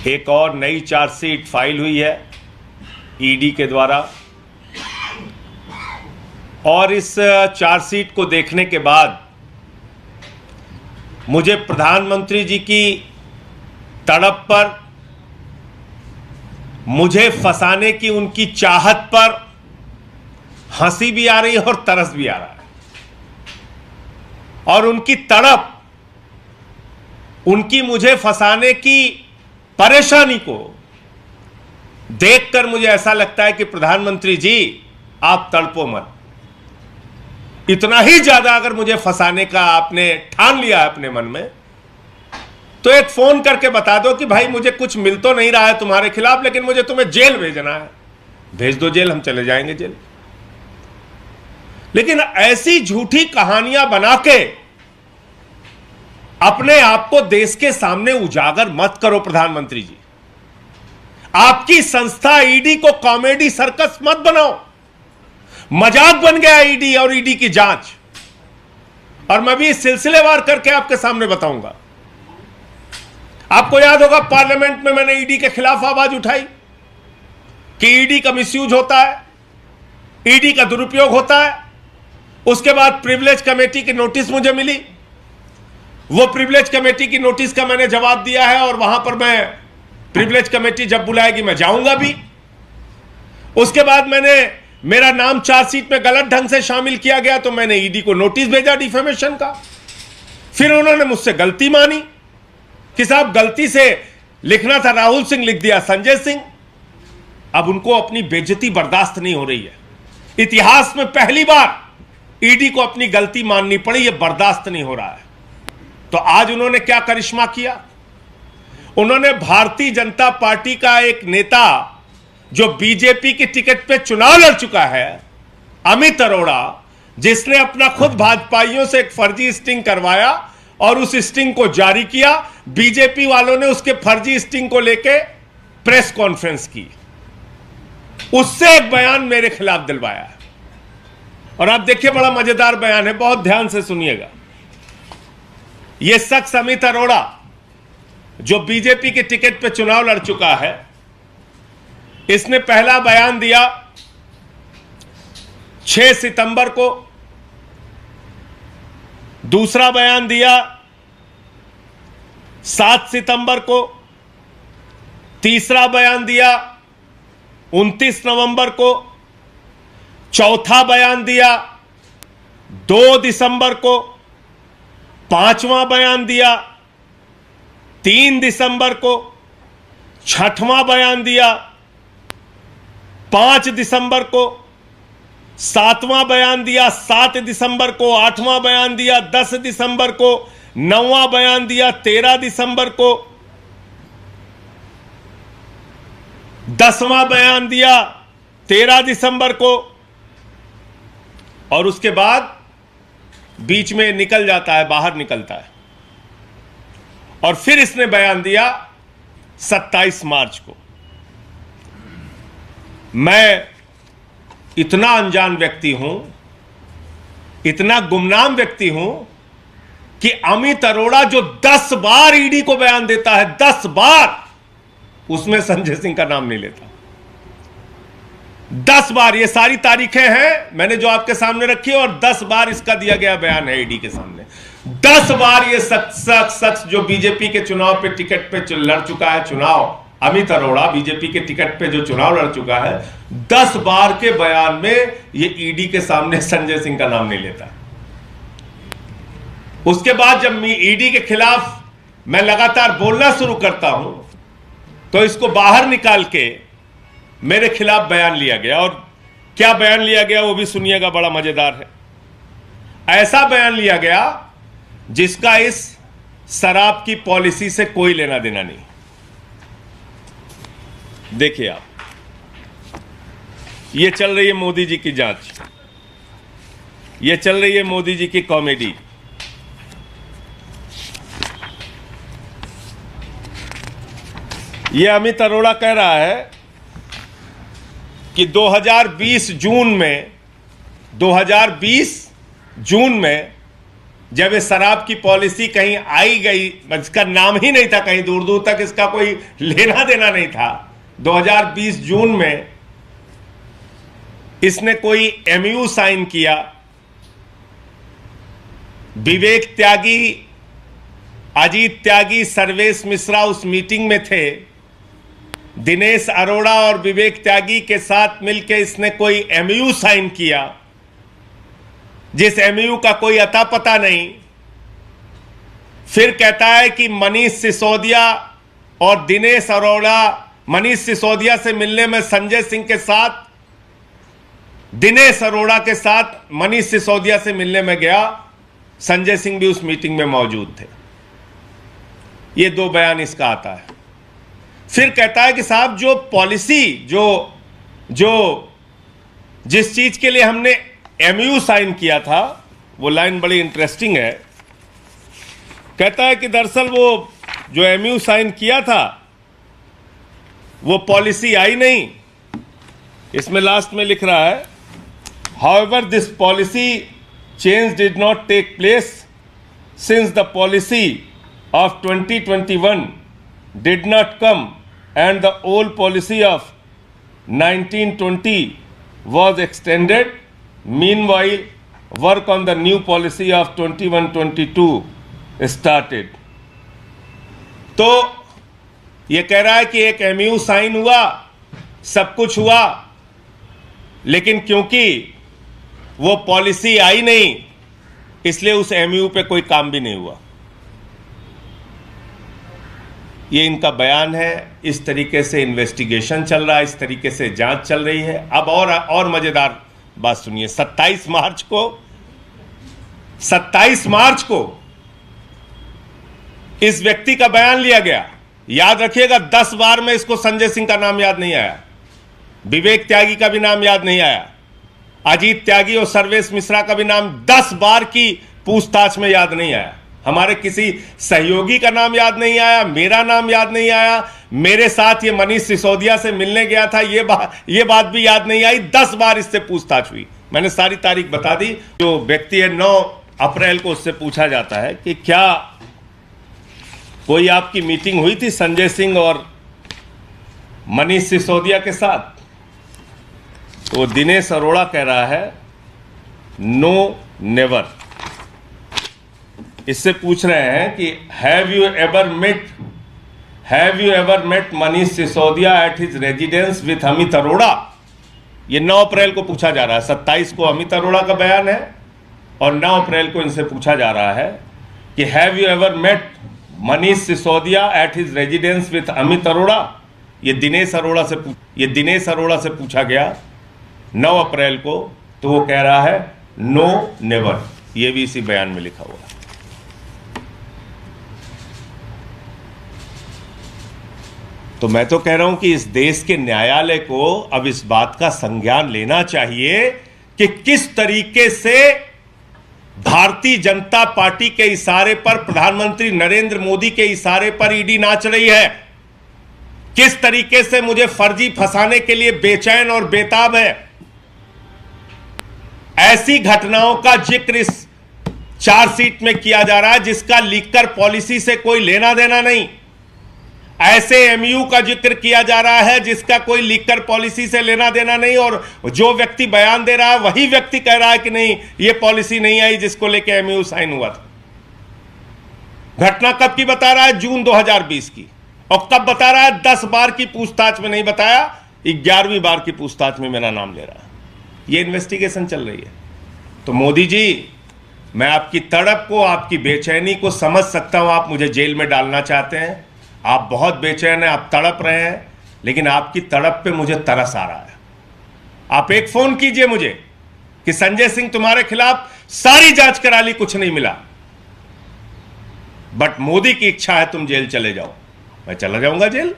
एक और नई चार्जशीट फाइल हुई है ईडी के द्वारा, और इस चार्जशीट को देखने के बाद मुझे प्रधानमंत्री जी की तड़प पर, मुझे फंसाने की उनकी चाहत पर हंसी भी आ रही है और तरस भी आ रहा है। और उनकी तड़प, उनकी मुझे फंसाने की परेशानी को देखकर मुझे ऐसा लगता है कि प्रधानमंत्री जी आप तड़पो मत। इतना ही ज्यादा अगर मुझे फंसाने का आपने ठान लिया है अपने मन में, तो एक फोन करके बता दो कि भाई मुझे कुछ मिल तो नहीं रहा है तुम्हारे खिलाफ, लेकिन मुझे तुम्हें जेल भेजना है, भेज दो जेल, हम चले जाएंगे जेल। लेकिन ऐसी झूठी कहानियां बना के अपने आप को देश के सामने उजागर मत करो प्रधानमंत्री जी। आपकी संस्था ईडी को कॉमेडी सर्कस मत बनाओ। मजाक बन गया ईडी और ईडी की जांच, और मैं भी सिलसिलेवार करके आपके सामने बताऊंगा। आपको याद होगा पार्लियामेंट में मैंने ईडी के खिलाफ आवाज उठाई कि ईडी का मिसयूज होता है, ईडी का दुरुपयोग होता है। उसके बाद प्रिविलेज कमेटी की नोटिस मुझे मिली, वो प्रिविलेज कमेटी की नोटिस का मैंने जवाब दिया है, और वहां पर मैं प्रिविलेज कमेटी जब बुलाएगी मैं जाऊंगा भी। उसके बाद मेरा नाम चार्जशीट में गलत ढंग से शामिल किया गया, तो मैंने ईडी को नोटिस भेजा डिफेमेशन का। फिर उन्होंने मुझसे गलती मानी कि साहब गलती से लिखना था राहुल सिंह, लिख दिया संजय सिंह। अब उनको अपनी बेइज्जती बर्दाश्त नहीं हो रही है। इतिहास में पहली बार ईडी को अपनी गलती माननी पड़ी, यह बर्दाश्त नहीं हो रहा है। तो आज उन्होंने क्या करिश्मा किया? उन्होंने भारतीय जनता पार्टी का एक नेता जो बीजेपी की टिकट पे चुनाव लड़ चुका है, अमित अरोड़ा, जिसने अपना खुद भाजपाइयों से एक फर्जी स्टिंग करवाया और उस स्टिंग को जारी किया, बीजेपी वालों ने उसके फर्जी स्टिंग को लेके प्रेस कॉन्फ्रेंस की, उससे एक बयान मेरे खिलाफ दिलवाया है। और आप देखिए बड़ा मजेदार बयान है, बहुत ध्यान से सुनिएगा। यह शख्स अमित अरोड़ा जो बीजेपी के टिकट पे चुनाव लड़ चुका है, इसने पहला बयान दिया 6 सितंबर को, दूसरा बयान दिया 7 सितंबर को, तीसरा बयान दिया 29 नवंबर को, चौथा बयान दिया 2 दिसंबर को, पांचवां बयान दिया 3 दिसंबर को, छठवां बयान दिया 5 दिसंबर को, 7वां बयान दिया 7 दिसंबर को, 8वां बयान दिया 10 दिसंबर को, 9वां बयान दिया 13 दिसंबर को, 10वां बयान दिया 13 दिसंबर को, और उसके बाद बीच में निकल जाता है, बाहर निकलता है। और फिर इसने बयान दिया 27 मार्च को। मैं इतना अनजान व्यक्ति हूं, इतना गुमनाम व्यक्ति हूं कि अमित अरोड़ा जो 10 बार ईडी को बयान देता है, 10 बार, उसमें संजय सिंह का नाम नहीं लेता। 10 बार, ये सारी तारीखें हैं मैंने जो आपके सामने रखी है, और 10 बार इसका दिया गया बयान है ईडी के सामने। 10 बार ये शख्स जो बीजेपी के चुनाव पे टिकट पे लड़ चुका है चुनाव, अमित अरोड़ा बीजेपी के टिकट पे जो चुनाव लड़ चुका है, 10 बार के बयान में ये ईडी के सामने संजय सिंह का नाम नहीं लेता। उसके बाद जब ईडी के खिलाफ मैं लगातार बोलना शुरू करता हूं, तो इसको बाहर निकाल के मेरे खिलाफ बयान लिया गया। और क्या बयान लिया गया वो भी सुनिएगा, बड़ा मजेदार है। ऐसा बयान लिया गया जिसका इस शराब की पॉलिसी से कोई लेना देना नहीं। देखिए आप, ये चल रही है मोदी जी की जांच, ये चल रही है मोदी जी की कॉमेडी। ये अमित अरोड़ा कह रहा है कि 2020 जून में जब इस शराब की पॉलिसी कहीं आई गई, इसका नाम ही नहीं था, कहीं दूर दूर तक इसका कोई लेना देना नहीं था। 2020 जून में इसने कोई एमयू साइन किया। विवेक त्यागी, अजीत त्यागी, सर्वेश मिश्रा उस मीटिंग में थे। दिनेश अरोड़ा और विवेक त्यागी के साथ मिलकर इसने कोई एमयू साइन किया, जिस एमयू का कोई अता पता नहीं। फिर कहता है कि मनीष सिसोदिया और दिनेश अरोड़ा, मनीष सिसोदिया से मिलने में संजय सिंह के साथ, दिनेश अरोड़ा के साथ मनीष सिसोदिया से मिलने में गया। संजय सिंह भी उस मीटिंग में मौजूद थे। ये दो बयान इसका आता है। फिर कहता है कि साहब जो पॉलिसी, जिस चीज के लिए हमने एमयू साइन किया था, वो लाइन बड़ी इंटरेस्टिंग है। कहता है कि दरअसल वो जो एमयू साइन किया था वो पॉलिसी आई नहीं। इसमें लास्ट में लिख रहा है, however this policy change did not take place since the policy of 2021 did not come and the old policy of 1920 was extended. Meanwhile, work on the new policy of 21-22 started. तो ये कह रहा है कि एक एमयू साइन हुआ, सब कुछ हुआ, लेकिन क्योंकि वो पॉलिसी आई नहीं, इसलिए उस एमयू पे कोई काम भी नहीं हुआ। ये इनका बयान है। इस तरीके से इन्वेस्टिगेशन चल रहा है, इस तरीके से जांच चल रही है। अब और मजेदार बात सुनिए। 27 मार्च को इस व्यक्ति का बयान लिया गया। याद रखिएगा, 10 बार में इसको संजय सिंह का नाम याद नहीं आया, विवेक त्यागी का भी नाम याद नहीं आया, अजीत त्यागी और सर्वेश मिश्रा का भी नाम 10 बार की पूछताछ में याद नहीं आया। हमारे किसी सहयोगी का नाम याद नहीं आया, मेरा नाम याद नहीं आया, मेरे साथ ये मनीष सिसोदिया से मिलने गया था, ये बात भी याद नहीं आई। 10 बार इससे पूछताछ हुई। मैंने सारी तारीख बता दी। जो व्यक्ति है 9 अप्रैल को उससे पूछा जाता है कि क्या कोई आपकी मीटिंग हुई थी संजय सिंह और मनीष सिसोदिया के साथ? तो दिनेश अरोड़ा कह रहा है नो नेवर। इससे पूछ रहे हैं कि have you ever met Manish Sisodia at his residence with Amit Arora? ये 9 अप्रैल को पूछा जा रहा है। 27 को अमित अरोड़ा का बयान है और 9 अप्रैल को इनसे पूछा जा रहा है कि have you ever met Manish Sisodia at his residence with Amit Arora? ये दिनेश अरोड़ा से पूछा गया 9 अप्रैल को, तो वो कह रहा है नो नेवर। ये भी इसी बयान में लिखा हुआ है। तो मैं तो कह रहा हूं कि इस देश के न्यायालय को अब इस बात का संज्ञान लेना चाहिए कि किस तरीके से भारतीय जनता पार्टी के इशारे पर, प्रधानमंत्री नरेंद्र मोदी के इशारे पर ईडी नाच रही है। किस तरीके से मुझे फर्जी फंसाने के लिए बेचैन और बेताब है। ऐसी घटनाओं का जिक्र इस चार्जशीट में किया जा रहा है जिसका लीकर पॉलिसी से कोई लेना देना नहीं। ऐसे एमयू का जिक्र किया जा रहा है जिसका कोई लीकर पॉलिसी से लेना देना नहीं, और जो व्यक्ति बयान दे रहा है वही व्यक्ति कह रहा है कि नहीं, यह पॉलिसी नहीं आई जिसको लेकर एमयू साइन हुआ था। घटना कब की बता रहा है? जून 2020 की। और कब बता रहा है? 10 बार की पूछताछ में नहीं बताया, 11वीं बार की पूछताछ में मेरा नाम ले रहा है। यह इन्वेस्टिगेशन चल रही है। तो मोदी जी, मैं आपकी तड़प को, आपकी बेचैनी को समझ सकता हूं। आप मुझे जेल में डालना चाहते हैं, आप बहुत बेचैन हैं, आप तड़प रहे हैं, लेकिन आपकी तड़प पे मुझे तरस आ रहा है। आप एक फोन कीजिए मुझे कि संजय सिंह तुम्हारे खिलाफ सारी जांच करा ली, कुछ नहीं मिला, बट मोदी की इच्छा है तुम जेल चले जाओ। मैं चला जाऊंगा जेल,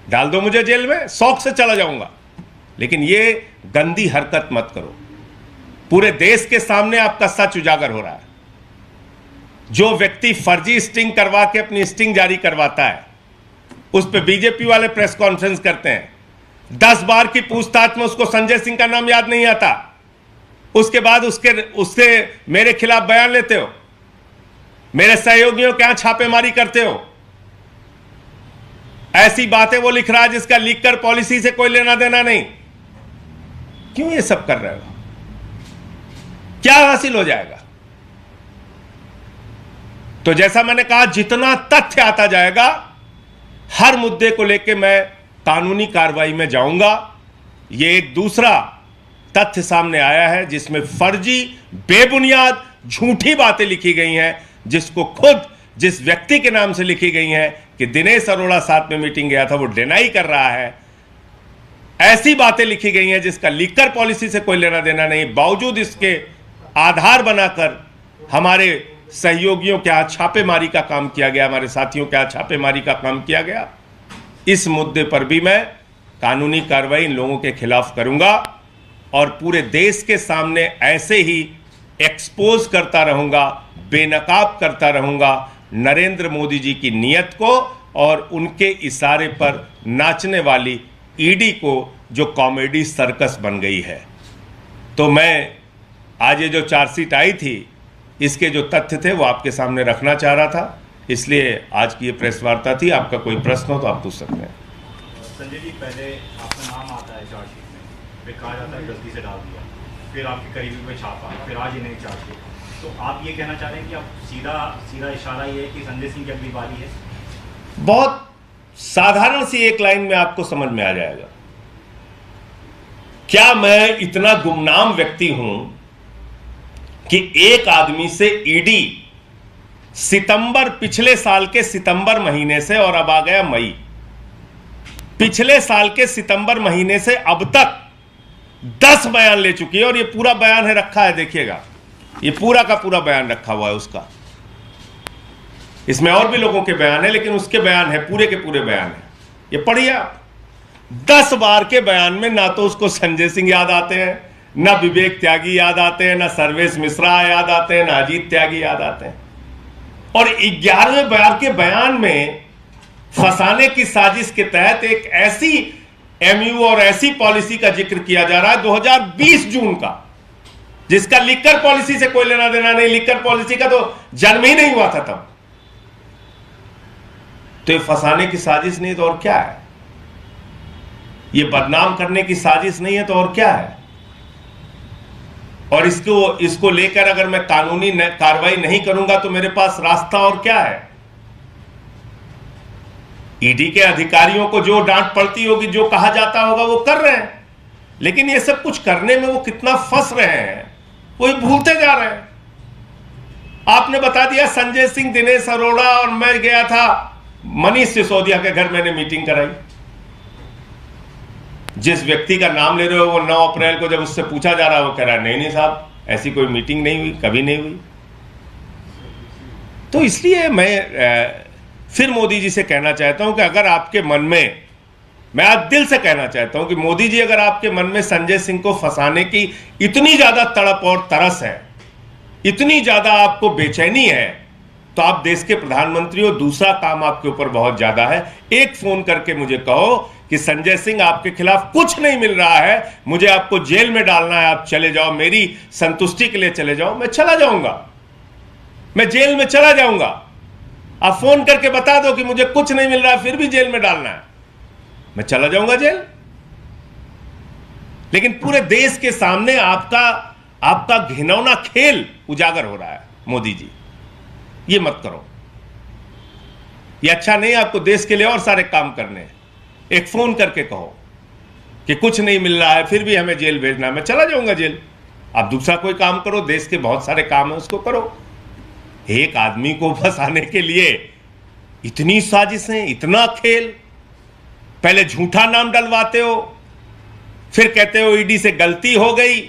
डाल दो मुझे जेल में, शौक से चला जाऊंगा। लेकिन ये गंदी हरकत मत करो। पूरे देश के सामने आपका सच उजागर हो रहा है। जो व्यक्ति फर्जी स्टिंग करवा के अपनी स्टिंग जारी करवाता है, उस पर बीजेपी वाले प्रेस कॉन्फ्रेंस करते हैं। 10 बार की पूछताछ में उसको संजय सिंह का नाम याद नहीं आता। उसके बाद उससे मेरे खिलाफ बयान लेते हो। 10 बार की पूछताछ में उसको संजय सिंह का नाम याद नहीं आता। उसके बाद उसके मेरे खिलाफ बयान लेते हो। मेरे सहयोगियों के यहां छापेमारी करते हो। ऐसी बातें वो लिख रहा है जिसका लिखकर पॉलिसी से कोई लेना देना नहीं। क्यों ये सब कर रहे हो? क्या हासिल हो जाएगा? तो जैसा मैंने कहा, जितना तथ्य आता जाएगा हर मुद्दे को लेकर मैं कानूनी कार्रवाई में जाऊंगा। यह एक दूसरा तथ्य सामने आया है जिसमें फर्जी, बेबुनियाद, झूठी बातें लिखी गई हैं, जिसको खुद जिस व्यक्ति के नाम से लिखी गई हैं कि दिनेश अरोड़ा साथ में मीटिंग गया था, वो डिनाई कर रहा है। ऐसी बातें लिखी गई हैं जिसका लिकर पॉलिसी से कोई लेना देना नहीं। बावजूद इसके आधार बनाकर हमारे सहयोगियों के हाथ छापेमारी का काम किया गया, हमारे साथियों के हाथ छापेमारी का काम किया गया। इस मुद्दे पर भी मैं कानूनी कार्रवाई इन लोगों के खिलाफ करूंगा और पूरे देश के सामने ऐसे ही एक्सपोज करता रहूंगा, बेनकाब करता रहूंगा नरेंद्र मोदी जी की नीयत को और उनके इशारे पर नाचने वाली ईडी को, जो कॉमेडी सर्कस बन गई है। तो मैं आज ये जो चार्जशीट आई थी, इसके जो तथ्य थे वो आपके सामने रखना चाह रहा था, इसलिए आज की ये प्रेस वार्ता थी। आपका कोई प्रश्न हो तो आप पूछ सकते हैं। संजय जी, पहले आपका नाम आता है चार्जशीट में, फिर कहा जाता है गलती से डाल दिया, फिर आपके करीबी में छापा, फिर आज ही नहीं चार्जशीट। तो आप ये कहना चाह रहे हैं कि आप सीधा इशारा ये है कि संजय सिंह की अगली बारी है? बहुत साधारण सी एक लाइन में आपको समझ में आ जाएगा। क्या मैं इतना गुमनाम व्यक्ति हूं कि एक आदमी से ईडी पिछले साल के सितंबर महीने से, और अब आ गया मई, पिछले साल के सितंबर महीने से अब तक 10 बयान ले चुकी है। और ये पूरा बयान है, रखा है, देखिएगा, ये पूरा का पूरा बयान रखा हुआ है उसका। इसमें और भी लोगों के बयान है, लेकिन उसके बयान है, पूरे के पूरे बयान है। ये पढ़िए आप। 10 बार के बयान में ना तो उसको संजय सिंह याद आते हैं, ना विवेक त्यागी याद आते हैं, ना सर्वेश मिश्रा याद आते हैं, ना अजीत त्यागी याद आते हैं। और 11वें बार के बयान में फंसाने की साजिश के तहत एक ऐसी एमयू और ऐसी पॉलिसी का जिक्र किया जा रहा है 2020 जून का, जिसका लिकर पॉलिसी से कोई लेना देना नहीं। लिकर पॉलिसी का तो जन्म ही नहीं हुआ था तब। तो ये फंसाने की साजिश नहीं तो और क्या है? ये बदनाम करने की साजिश नहीं है तो और क्या है? और इसको लेकर अगर मैं कानूनी कार्रवाई नहीं करूंगा तो मेरे पास रास्ता और क्या है? ईडी के अधिकारियों को जो डांट पड़ती होगी, जो कहा जाता होगा, वो कर रहे हैं, लेकिन ये सब कुछ करने में वो कितना फंस रहे हैं, वो भूलते जा रहे हैं। आपने बता दिया संजय सिंह, दिनेश अरोड़ा और मैं गया था मनीष सिसोदिया के घर, मैंने मीटिंग कराई। जिस व्यक्ति का नाम ले रहे हो, वो 9 अप्रैल को जब उससे पूछा जा रहा है, वो कह रहा है नहीं साहब, ऐसी कोई मीटिंग नहीं हुई, कभी नहीं हुई। तो इसलिए मैं फिर मोदी जी से कहना चाहता हूं कि अगर आपके मन में, मैं आज दिल से कहना चाहता हूं कि मोदी जी, अगर आपके मन में संजय सिंह को फंसाने की इतनी ज्यादा तड़प और तरस है, इतनी ज्यादा आपको बेचैनी है, तो आप देश के प्रधानमंत्री हो, दूसरा काम आपके ऊपर बहुत ज्यादा है। एक फोन करके मुझे कहो कि संजय सिंह, आपके खिलाफ कुछ नहीं मिल रहा है, मुझे आपको जेल में डालना है, आप चले जाओ, मेरी संतुष्टि के लिए चले जाओ। मैं चला जाऊंगा, मैं जेल में चला जाऊंगा। आप फोन करके बता दो कि मुझे कुछ नहीं मिल रहा है, फिर भी जेल में डालना है, मैं चला जाऊंगा जेल। लेकिन पूरे देश के सामने आपका घिनौना खेल उजागर हो रहा है। मोदी जी, ये मत करो, ये अच्छा नहीं। आपको देश के लिए और सारे काम करने हैं। एक फोन करके कहो कि कुछ नहीं मिल रहा है, फिर भी हमें जेल भेजना है, मैं चला जाऊंगा जेल। आप दूसरा कोई काम करो, देश के बहुत सारे काम है, उसको करो। एक आदमी को फंसाने के लिए इतनी साजिशें, इतना खेल। पहले झूठा नाम डलवाते हो, फिर कहते हो ईडी से गलती हो गई,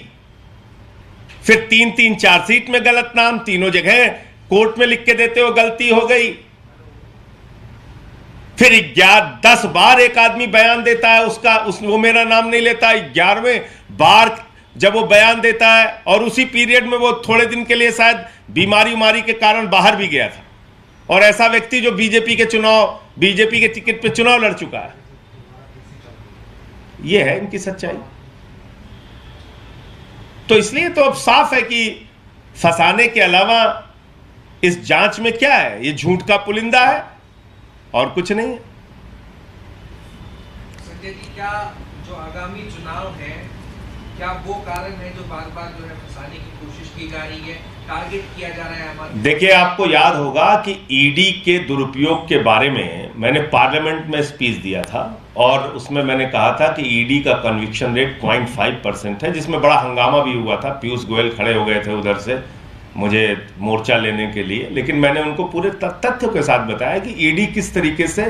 फिर 3-3 चार्जशीट में गलत नाम, तीनों जगह कोर्ट में लिख के देते हो गलती हो गई। फिर 10 बार एक आदमी बयान देता है, वो मेरा नाम नहीं लेता। 11वें बार जब वो बयान देता है, और उसी पीरियड में वो थोड़े दिन के लिए शायद बीमारी के कारण बाहर भी गया था, और ऐसा व्यक्ति जो बीजेपी के टिकट पे चुनाव लड़ चुका है। ये है इनकी सच्चाई। तो इसलिए तो अब साफ है कि फंसाने के अलावा इस जांच में क्या है? ये झूठ का पुलिंदा है और कुछ नहीं है। संजय जी, क्या जो आगामी चुनाव है, क्या वो कारण है जो बार बार जो है फंसाने की कोशिश की जा रही है, टारगेट किया जा रहा है हमारे? देखिए, आपको याद होगा कि ईडी के दुरुपयोग के बारे में मैंने पार्लियामेंट में स्पीच दिया था और उसमें मैंने कहा था कि ईडी का कन्विक्शन रेट 0.5% है, जिसमें बड़ा हंगामा भी हुआ था। पीयूष गोयल खड़े हो गए थे उधर से मुझे मोर्चा लेने के लिए, लेकिन मैंने उनको पूरे तथ्यों के साथ बताया कि ईडी किस तरीके से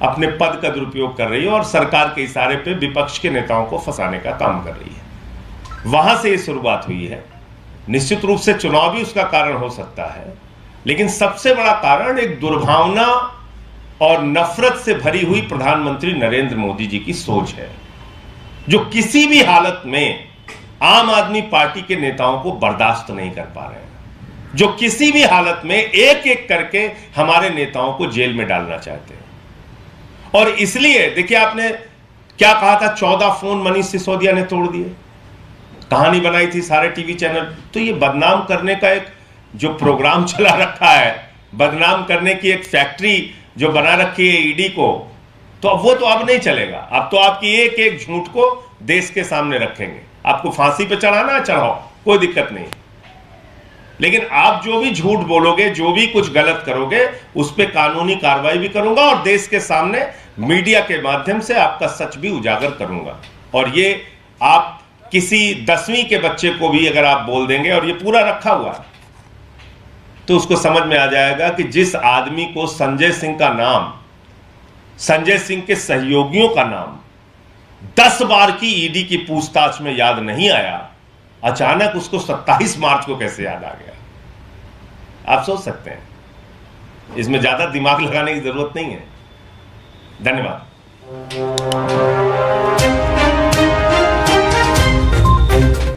अपने पद का दुरुपयोग कर रही है और सरकार के इशारे पे विपक्ष के नेताओं को फंसाने का काम कर रही है। वहां से ये शुरुआत हुई है। निश्चित रूप से चुनाव भी उसका कारण हो सकता है, लेकिन सबसे बड़ा कारण एक दुर्भावना और नफरत से भरी हुई प्रधानमंत्री नरेंद्र मोदी जी की सोच है, जो किसी भी हालत में आम आदमी पार्टी के नेताओं को बर्दाश्त नहीं कर पा रहे हैं, जो किसी भी हालत में एक एक करके हमारे नेताओं को जेल में डालना चाहते हैं। और इसलिए देखिए, आपने क्या कहा था, 14 फोन मनीष सिसोदिया ने तोड़ दिए, कहानी बनाई थी सारे टीवी चैनल। तो ये बदनाम करने का एक जो प्रोग्राम चला रखा है, बदनाम करने की एक फैक्ट्री जो बना रखी है ईडी को, तो अब वो तो अब नहीं चलेगा। अब तो आपकी एक एक झूठ को देश के सामने रखेंगे। आपको फांसी पे चढ़ाना है, चढ़ाओ, कोई दिक्कत नहीं, लेकिन आप जो भी झूठ बोलोगे, जो भी कुछ गलत करोगे, उस पर कानूनी कार्रवाई भी करूंगा और देश के सामने मीडिया के माध्यम से आपका सच भी उजागर करूंगा। और ये आप किसी 10वीं के बच्चे को भी अगर आप बोल देंगे और ये पूरा रखा हुआ है, तो उसको समझ में आ जाएगा कि जिस आदमी को संजय सिंह का नाम, संजय सिंह के सहयोगियों का नाम 10 बार की ईडी की पूछताछ में याद नहीं आया, अचानक उसको 27 मार्च को कैसे याद आ गया। आप सोच सकते हैं, इसमें ज्यादा दिमाग लगाने की जरूरत नहीं है। धन्यवाद।